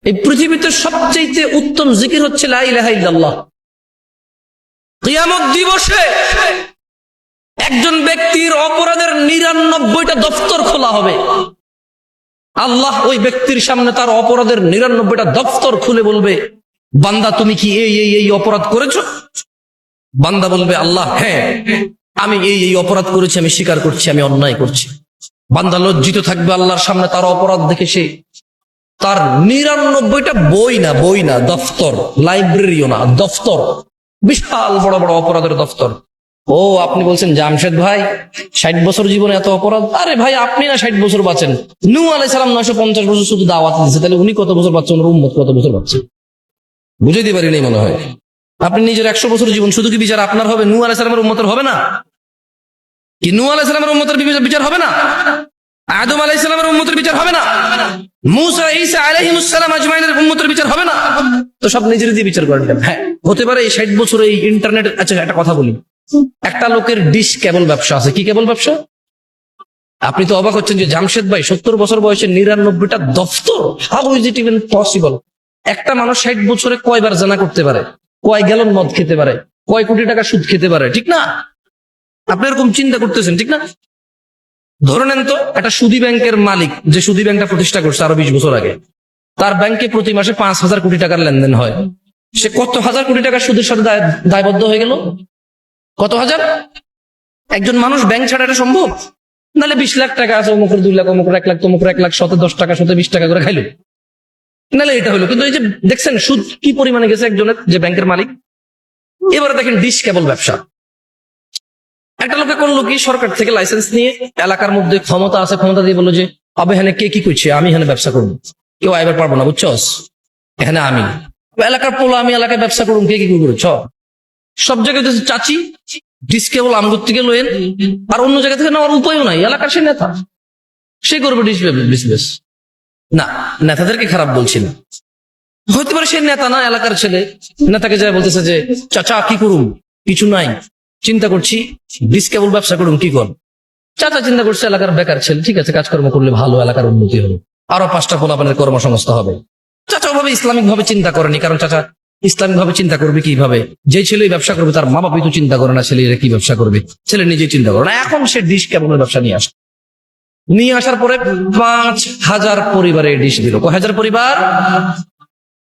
এই পৃথিবীতে সবচেয়ে উত্তম জিকির হচ্ছে লা ইলাহা ইল্লাল্লাহ। কিয়ামত দিবসে একজন ব্যক্তির অপরাধের 99টা দফতর খোলা হবে। আল্লাহ ওই ব্যক্তির সামনে তার অপরাধের 99টা দফতর খুলে বলবে, বান্দা তুমি কি এই অপরাধ করেছো? বান্দা বলবে, আল্লাহ হ্যাঁ, আমি এই অপরাধ করেছি, আমি স্বীকার করছি, আমি অন্যায় করছি। বান্দা লজ্জিত থাকবে আল্লাহর সামনে তার অপরাধ দেখে। সে তার 99টা বই না দফতর, লাইব্রেরিও না, দফতর, বিশাল বড় বড় অপরাধের দফতর। ও আপনি বলছেন জামশেদ ভাই 60 বছর জীবনে এত অপরাধ? আরে ভাই, আপনি না 60 বছর বাঁচেন, নূহ আলাইহিস সালাম 950 বছর শুধু দাওয়াত দিয়েছে, তাহলে উনি কত বছর বাঁচছেন, ওনার উম্মত কত বছর বাঁচছে? বুঝাইতে পারি নাই মনে হয়। আপনি নিজের 100 বছর জীবন, শুধু কি বিচার আপনার হবে? নূহ আলাইহিস সালামের উম্মতের হবে না? কি নূহ আলাইহিস সালামের উম্মতের বিচার হবে না? আদম আলাইহিস সালামের উম্মতের বিচার হবে না? মুসা ঈসা আলাইহিমুস সালাম আজমাইনের উম্মতের বিচার হবে না? তো সব নিজের দিয়ে বিচার করেন কেন? হ্যাঁ, হতে পারে এই 60 বছর এই ইন্টারনেট। আচ্ছা একটা কথা বলি, একটা লোকের ডিশ কেবল ব্যবসা আছে। কি কেবল ব্যবসা? আপনি তো অবাক হচ্ছেন যে জামশেদ ভাই 70 বছর বয়সে 99টা দফতর, how is it even possible? একটা মানুষ 60 বছরে কয়বার জানা করতে পারে, কয় গ্যালন মদ খেতে পারে, কয় কোটি টাকা সুদ খেতে পারে, ঠিক না? আপনি এরকম চিন্তা করতেছেন, ঠিক না? ধরে নেন তো একটা সুদী ব্যাংকের মালিক, যে সুদী ব্যাংকটা প্রতিষ্ঠা করছে আরো 20 বছর আগে, তার ব্যাংকে প্রতি মাসে 5,000 কোটি টাকার লেনদেন হয়। সে কত হাজার কোটি টাকার সুদের সাথে দায়বদ্ধ হয়ে গেল? কত হাজার? একজন মানুষ ব্যাংক ছাড়া এটা সম্ভব? নাহলে 20 লাখ টাকা আছে, অমুকের 2 লাখ, অমুকের 1 লাখ, তমুকের 1 লাখ, 10 টাকা, 20 টাকা করে খাইলো, নাহলে এটা হলো। কিন্তু এই যে দেখছেন সুদ কি পরিমাণে গেছে একজনের, যে ব্যাংকের মালিক। এবারে দেখেন ডিশ কেবল ব্যবসা। একটা লোকে করলো কি, সরকার থেকে লাইসেন্স নিয়ে এলাকার মধ্যে ক্ষমতা আছে, ক্ষমতা দিয়ে বললো যে আবে এখানে কে কি করছে, আমি এখানে ব্যবসা করবো, কেউ আইবার পারবো না, বুঝছস? এখানে আমি এলাকার পোলা, আমি এলাকায় ব্যবসা করবো, কে কি করবো? সব জায়গায় চাচি ডিশ কেবল আমগুর থেকে লোয়েন, আর অন্য জায়গা থেকে নেওয়ার উপায়ও নাই। এলাকার সে নেতা, সে করবে ডিশ বিজনেস। না, নেতাদেরকে খারাপ বলছি না, হতে পারে সে নেতা না, এলাকার ছেলে। নেতাকে যায় বলতেছে যে চাচা কি করুম, কিছু নাই, চিন্তা করছি ডিশ কেবল ব্যবসা করুন, কি কর? চাচা চিন্তা করছে এলাকার বেকার ছেলে, ঠিক আছে, কাজকর্ম করলে ভালো, এলাকার উন্নতি হবে, আরো 5টা পোলাপানের কর্মসংস্থান হবে। চাচা ওভাবে ইসলামিক ভাবে চিন্তা করেনি, কারণ চাচা ইসলামিক ভাবে চিন্তা করবে কিভাবে? যে ছেলে ব্যবসা করবে তার মা বাবাই তো চিন্তা করে না ছেলেরা কি ব্যবসা করবে, ছেলে নিজেই চিন্তা করে না। এখন সে ডিশ কেবলের ব্যবসা নিয়ে আসার পরে 5,000 পরিবারে ডিশ দিল। কয় হাজার পরিবার?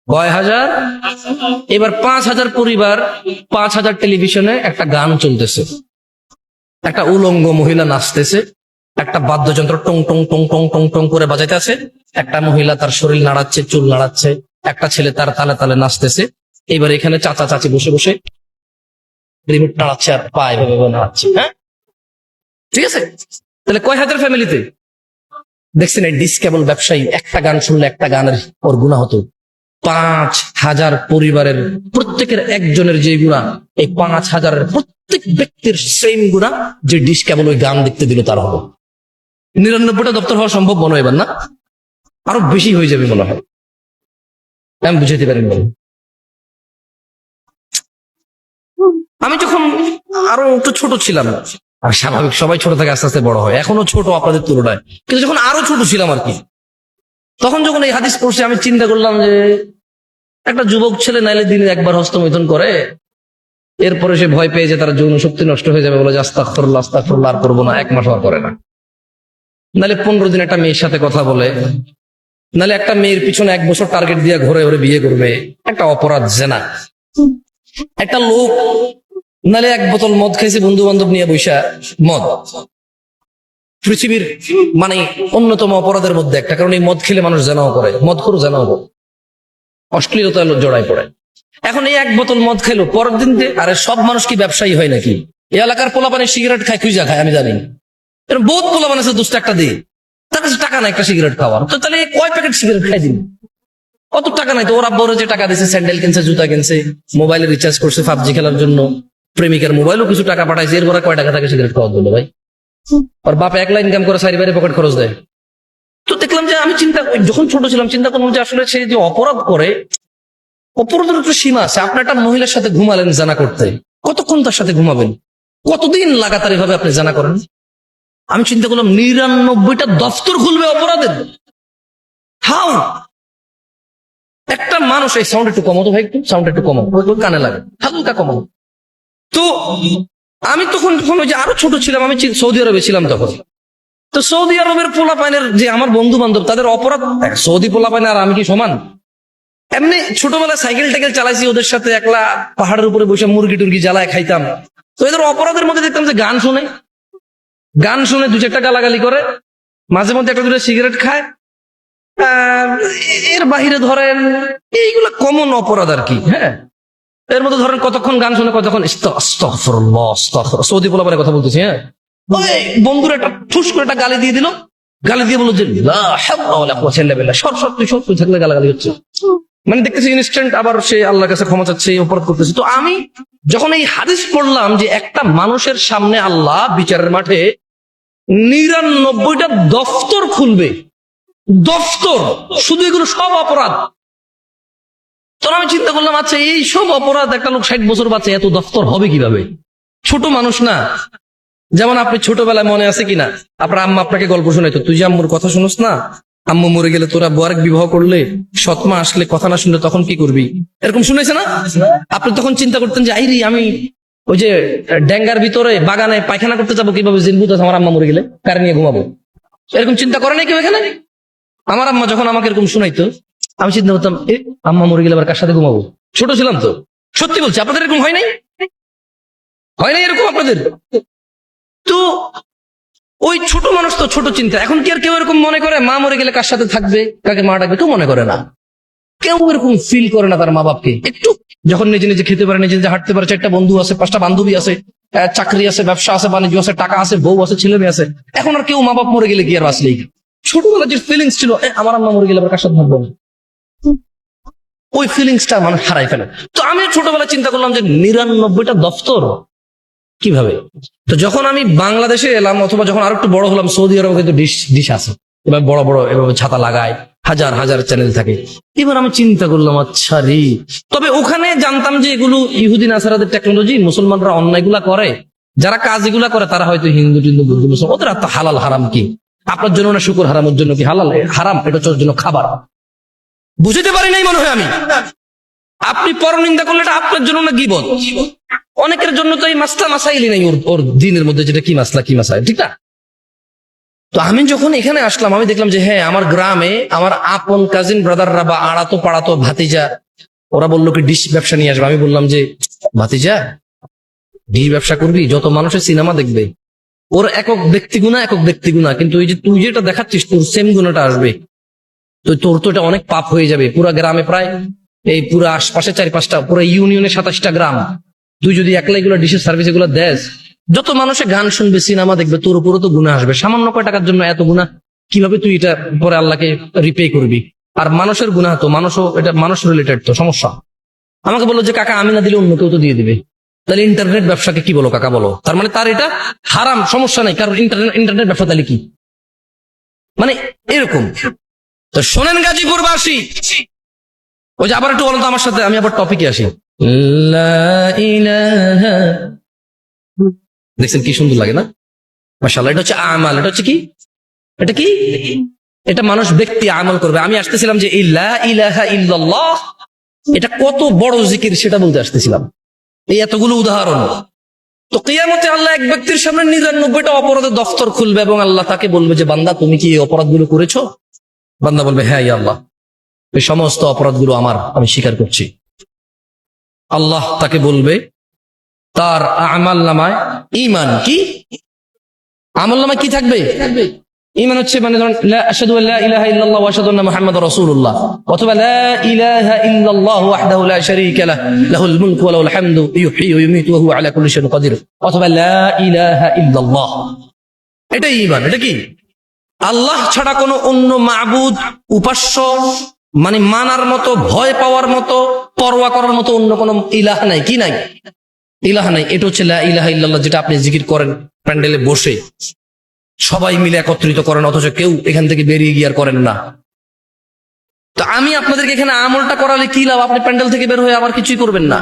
কয় হাজার? এবার 5,000 পরিবার, 5,000 টেলিভিশনে একটা গান চলতেছে, একটা উলঙ্গ মহিলা নাচতেছে, একটা বাদ্যযন্ত্র টং টং টং টং টং টং করে বাজাইতেছে, একটা মহিলা তার শরীর নাড়াচ্ছে, চুল নাড়াচ্ছে, একটা ছেলে তার তালে তালে নাচতেছে। এবার এখানে চাচা চাচি বসে বসে রিমোট নাড়াচ্ছে আর পা এভাবে নাড়াচ্ছে। হ্যাঁ, ঠিক আছে। তাহলে কয় হাজার ফ্যামিলিতে দেখছেন এই ডিশ কেবল ব্যবসায়ী একটা গান শুনলে, একটা গানের ওর গুণা হতো 5,000 পরিবারের প্রত্যেকের একজনের যে গুণা, এই 5,000-এর প্রত্যেক ব্যক্তির সেম গুণা যে ডিশ কেবল ওই গান দেখতে দিল তার হলো। 99টা দপ্তর হওয়া সম্ভব মনে হয়? এবার না, আরো বেশি হয়ে যাবে মনে হয়। আমি বুঝাইতে পারি না। আমি যখন আরো একটু ছোট ছিলাম, আর স্বাভাবিক সবাই ছোট থেকে আস্তে আস্তে বড় হয়, এখনো ছোট আপনাদের তুলনায়, কিন্তু যখন আরো ছোট ছিলাম আর কি, তখন যখন এই হাদিস পড়ছি আমি চিন্তা করলাম যে একটা যুবক ছেলে নাইলে দিনে একবার হস্তমৈথুন করে, এরপরে সে ভয় পেয়ে যে তার যৌন শক্তি নষ্ট হয়ে যাবে, বলে যে আস্তাগফিরুল্লাহ আস্তাগফিরুল্লাহ, আর করবো না, 1 মাস আর করে না। নাহলে 15 দিন একটা মেয়ের সাথে কথা বলে, নাহলে একটা মেয়ের পিছনে 1 বছর টার্গেট দিয়ে ঘুরে ওরে বিয়ে করবে, একটা অপরাধ জেনা। একটা লোক নাহলে 1 বোতল মদ খাইছে বন্ধু বান্ধব নিয়ে বৈশা, মদ পৃথিবীর মানে অন্যতম অপরাধের মধ্যে একটা, কারণ এই মদ খেলে মানুষ জেনাও করে, মদ খোর জেনাও করে, অশ্লীলতা জড়ায় পড়ে। এখন এই 1 বোতল মদ খাইলো, পরের দিন আরে সব মানুষ কি ব্যবসায়ী হয় নাকি? এই এলাকার পোলাপানে সিগারেট খায়, খুঁজা খায়, আমি জানি এরকম বহুত পোলাপান আছে, 2 একটা দিয়ে তার কাছে টাকা নাই একটা সিগারেট খাওয়ার, তো তাহলে কয় প্যাকেট সিগারেট খাই দিন? অত টাকা নাই তো, ওরা বড় যে টাকা দিচ্ছে, স্যান্ডেল কিনছে, জুতা কিনছে, মোবাইলে রিচার্জ করছে PUBG খেলার জন্য, প্রেমিকার মোবাইলও কিছু টাকা পাঠাইছে, এরপরে কয় টাকা থাকে সিগারেট খাওয়ার জন্য? ভাই, ওর বাপ 1 লাখ ইনকাম করে 4 পকেট খরচ দেয়। তো দেখলাম যে আমি যখন ছোট ছিলাম চিন্তা করলাম যে আসলে সে যে অপরাধ করে, অপরাধের একটু সীমা আছে। আপনি একটা মহিলার সাথে ঘুমালেন জানা করতে, কতক্ষণ তার সাথে ঘুমাবেন? কতদিন লাগাতার এভাবে আপনি জানা করেন? আমি চিন্তা করলাম 99টা দফতর খুলবে অপরাধের। হাউ মানুষ, এই সাউন্ড একটু কমাতো ভাই, একটু সাউন্ড একটু কমাও, কানে লাগে, হালকা কমাও। তো আমি তখন ওই যে আরো ছোট ছিলাম, আমি সৌদি আরবে ছিলাম তখন। তো সৌদি আরবের পোলাপাইনের যে আমার বন্ধু বান্ধব, তাদের অপরাধ, সৌদি পোলাপাইন আর আমি কি সমান? এমনি ছোটবেলায় সাইকেল টাইকেল চালাইছি ওদের সাথে, একলা পাহাড়ের উপরে বসে মুরগি টুরগি জ্বালায় খাইতাম। তো এদের অপরাধের মধ্যে দেখতাম যে গান শুনে দু চারটা গালাগালি করে, মাঝে মধ্যে একটা দুটো সিগারেট খায়। এর বাহিরে ধরেন এইগুলা কমন অপরাধ আর কি। হ্যাঁ, এর মধ্যে ধরেন কতক্ষণ গান শুনে, কতক্ষণ সৌদি পোলাপানের কথা বলতেছি। হ্যাঁ, ওই বন্ধুর একটা ঠুস করে একটা গালি দিয়ে দিল, গালি দিয়ে বললো যে সর তুই থাকলে গালাগালি হচ্ছে। মানে দেখতেছি ইনস্ট্যান্ট আবার সে আল্লাহর কাছে ক্ষমা চাচ্ছে, অপরাধ করতেছে। তো আমি যখন এই হাদিস পড়লাম যে একটা মানুষের সামনে আল্লাহ বিচারের মাঠে 99টা দফতর খুলবে, দফতর, শুধু এগুলো সব অপরাধ। তখন আমি চিন্তা করলাম, আচ্ছা এই সব অপরাধ একটা লোক 60 বছর বাঁচে, এত দফতর হবে কিভাবে? ছোট মানুষ না। যেমন আপনি ছোটবেলায় মনে আছে কিনা, আপনার আম্মা আপনাকে গল্প শোনাইতো, তুই যে আম্মুর কথা শুনোস না, আম্মু মরে গেলে তোরা আরেক বিবাহ করলে, সৎমা আসলে কথা না শুনলে তখন কি করবি, এরকম শুনেছে না? আপনি তখন চিন্তা করতেন যে আইরি আমি ওই যে ড্যাঙ্গার ভিতরে বাগানে পায়খানা করতে যাবো কিভাবে, জিনবুত আমার আম্মা মরে গেলে কার নিয়ে ঘুমাবো, এরকম চিন্তা করে নাই কেউ এখানে? আমার আম্মা যখন আমাকে এরকম শুনাইতো, আমি চিন্তা করতাম, আম্মা মরে গেলে আবার কার সাথে ঘুমাবো? ছোট ছিলাম তো, সত্যি বলছি, আপনাদের এরকম হয় নাই? এরকম আপনাদের? তো ওই ছোট মানুষ তো ছোট চিন্তা। এখন কি আর কেউ এরকম মনে করে মা মরে গেলে কার সাথে থাকবে, কাকে মা ডাকবে? কেউ মনে করে না, কেউ এরকম ফিল করে না তার মা বাপকে। একটু যখন নিজে নিজে খেতে পারে, নিজে নিজে হাঁটতে পারে, 4টা বন্ধু আছে, 5টা বান্ধবী আছে, চাকরি আছে, ব্যবসা আছে, বাণিজ্য আছে, টাকা আছে, বউ আছে, ছেলে মেয়ে আছে, এখন আর কেউ মা বাপ মরে গেলে কি আর বাঁচলেই? ছোটবেলা যে ফিলিংস ছিল, আমার আম্মা মরে গেলে আবার কার সাথে থাকবো, ওই ফিলিংসটা মানুষ হারাই ফেলে। তো আমি ছোটবেলায় চিন্তা করলাম যে 99টা দফতর কিভাবে? তো যখন আমি বাংলাদেশে এলাম, অথবা যখন আরো একটু বড় হলাম, সৌদি আরবে কিন্তু ডিশ আছে, এবার বড় বড় এভাবে ছাতা লাগায়, হাজার হাজার চ্যানেল থাকে। এবার আমি চিন্তা করলাম, আচ্ছা রে, তবে ওখানে জানতাম যে এগুলো ইহুদি নাসারাদের টেকনোলজি, মুসলমানরা অন্যায়গুলা করে, যারা কাজ এগুলা করে তারা হয়তো হিন্দু টিন্দু বুদ্ধ মুসলমান, ওদের তো হালাল হারাম কি? আপনার জন্য না শুকুর হারামের জন্য কি হালাল হারাম? এটা হচ্ছে ওর জন্য খাবার। বুঝতে পারি নাই মনে হয় আমি। আপনি পরনিন্দা করলে এটা আপনার জন্য না গীবত? অনেকের জন্য তো এই মাসলা মাসাইলি নাই ওর দিনের মধ্যে, যেটা কি মাসলা কি মাসাইল, ঠিক না? তো আমি যখন এখানে আসলাম, আমি দেখলাম যে হ্যাঁ, আমার গ্রামে আমার আপন কাজিন ব্রাদাররা বা আড়াতো পাড়াতো ভাতিজা, ওরা বললো কি ডিশ ব্যবসা নিয়ে আসবে। আমি বললাম যে ভাতিজা, ডিশ ব্যবসা করবি, যত মানুষের সিনেমা দেখবে, ওর একক ব্যক্তি গুণা, কিন্তু ওই যে তুই যেটা দেখাচ্ছিস তোর সেম গুণাটা আসবে, তো তোর তো এটা অনেক পাপ হয়ে যাবে। পুরা গ্রামে প্রায় এই পুরো আশপাশে 4-5টা, পুরো ইউনিয়নে 27টা গ্রাম, তুই যদি একলা এগুলো ডিশের সার্ভিস এগুলো দেস, যত মানুষে গান শুনবে, সিনেমা দেখবে, তোর উপরও তো গুনাহ আসবে। সামান্য কয় টাকার জন্য এত গুনাহ, কিভাবে তুই এটা পরে আল্লাহকে রিপে করবি? আর মানুষের গুনাহ তো এটা মানুষ রিলেটেড, তো সমস্যা। আমাকে বললো যে কাকা, আমি না দিলে অন্য কেউ তো দিয়ে দিবে, তাহলে ইন্টারনেট ব্যবসাকে কি বলো কাকা, বলো? তার মানে তার এটা হারাম, সমস্যা নেই, কারণ ইন্টারনেট ব্যবসা তাহলে কি? মানে এরকম। তো শোনেন গাজীপুরবাসী, ওই যে আবার একটু বলো তো আমার সাথে, আমি আবার টপিকে আসি। দেখছেন কি সুন্দর লাগে না? মাশাআল্লাহ। এটা হচ্ছে আমাল। এটা হচ্ছে কি? এটা কি? এটা মানুষ ব্যক্তি আমল করবে। আমি আসতেছিলাম যে লা ইলাহা ইল্লাল্লাহ, এটা কত বড় জিকির সেটা বলতে আসতেছিলাম। এই এতগুলো উদাহরণ। তো কিয়ামতে আল্লাহ এক ব্যক্তির সামনে 99টা অপরাধের দফতর খুলবে এবং আল্লাহ তাকে বলবে যে বান্দা, তুমি কি এই অপরাধগুলো করেছো? বান্দা বলবে, হ্যাঁ ইয়া আল্লাহ, এই সমস্ত অপরাধগুলো আমার, আমি স্বীকার করছি। আল্লাহ তাকে বলবে তার আমাল নামায় ঈমান, কি আমল নামায় কি থাকবে? ঈমান হচ্ছে মানে ধরুন আশহাদু আল্লা ইলাহা ইল্লাল্লাহ ওয়া আশহাদু আন্না মুহাম্মাদুর রাসূলুল্লাহ, অথবা লা ইলাহা ইল্লাল্লাহ ওয়াহদাহু লা শারীকা লাহু লাহুল মুলকু ওয়া লাহুল হামদু ইউহয়ী ওয়া ইউমীতু ওয়া হুয়া আলা কুল্লি শাইইন কাদির, অথবা লা ইলাহা ইল্লাল্লাহ। এটাই ঈমান। এটা কি? আল্লাহ ছাড়া কোনো অন্য মাবুদ, উপাস্য, মানে মানার মতো, ভয় পাওয়ার মতো, পরোয়া করার মতো অন্য কোনো ইলাহ নাই। কি নাই? ইলাহ নাই। এটা হচ্ছে লা ইলাহা ইল্লাল্লাহ, যেটা আপনি জিকির করেন প্যান্ডেলে বসে, সবাই মিলে একত্রিত করেন, অথচ কেউ এখান থেকে বেরিয়ে গিয়ে আর করেন না। তো আমি আপনাদেরকে এখানে আমলটা করালে কি লাভ? আপনি প্যান্ডেল থেকে বের হয়ে আবার কিছুই করবেন না।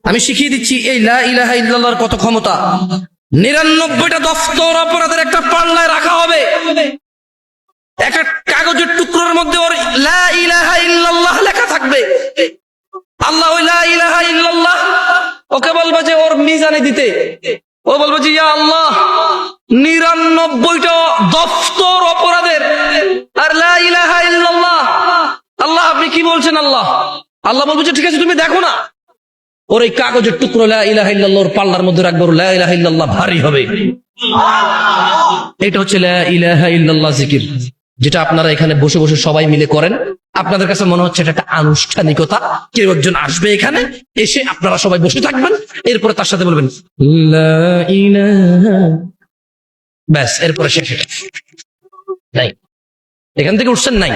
আমি শিখিয়ে দিচ্ছি এই লা ইলাহা ইল্লাল্লাহর কত ক্ষমতা। 99টা দফতর অপরাধের একটা পাল্লায় রাখা হবে, একটা কাগজের টুকরোর মধ্যে ওর লা ইলাহা ইল্লাল্লাহ লেখা থাকবে। ওকে বলবা যে ওর মিজানে দিতে, ও বলবে যে ইয়া আল্লাহ 99টা দফতর অপরাধের আর লা ইলাহা ইল্লাল্লাহ। আল্লাহ আপনি কি বলছেন? আল্লাহ আল্লাহ বলবে যে ঠিক আছে তুমি দেখো না। ওর এই কাগজের টুকরো লা ইলাহা ইল্লাল্লাহ ওর পাল্লার মধ্যে রাখবো, লা ইলাহা ইল্লাল্লাহ ভারী হবে। এটা হচ্ছে লা ইলাহা ইল্লাল্লাহ জিকির, যেটা আপনারা এখানে বসে বসে সবাই মিলে করেন। আপনাদের কাছে মনে হচ্ছে এটা একটা আনুষ্ঠানিকতা, কেউ একজন আসবে এখানে, এসে আপনারা সবাই বসে থাকবেন, এরপরে তার সাথে বলবেন লা ইলাহা, ব্যাস, এরপরে শেষ। এটা নাই, এখান থেকে উঠছেন নাই,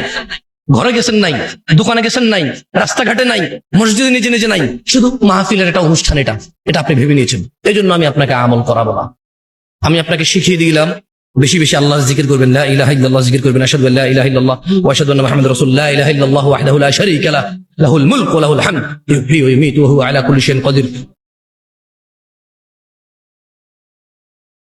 ঘরে গেছেন নাই, দোকানে গেছেন নাই, রাস্তাঘাটে নাই, মসজিদে নিজে নিজে নাই, শুধু মাহফিলের একটা অনুষ্ঠান। এটা এটা আপনি ভেবে নিয়েছেন। এই জন্য আমি আপনাকে আমল করাবো না, আমি আপনাকে শিখিয়ে দিলাম বেশি বেশি আল্লাহ জিকির করবেন, লা ইলাহা ইল্লাল্লাহ জিকির করবেন, আশহাদু আল্লা ইলাহা ইল্লাল্লাহ ওয়া আশহাদু আন্না মুহাম্মাদার রাসূলুল্লাহ, লা ইলাহা ইল্লাল্লাহু ওয়াহদাহু লা শারীকা লাহু লাহুল মুলকু ওয়া লাহুল হামদ ইউহয়ী ওয়া ইউমীতু ওয়া হুয়া আলা কুল্লি শাইইন কাদির।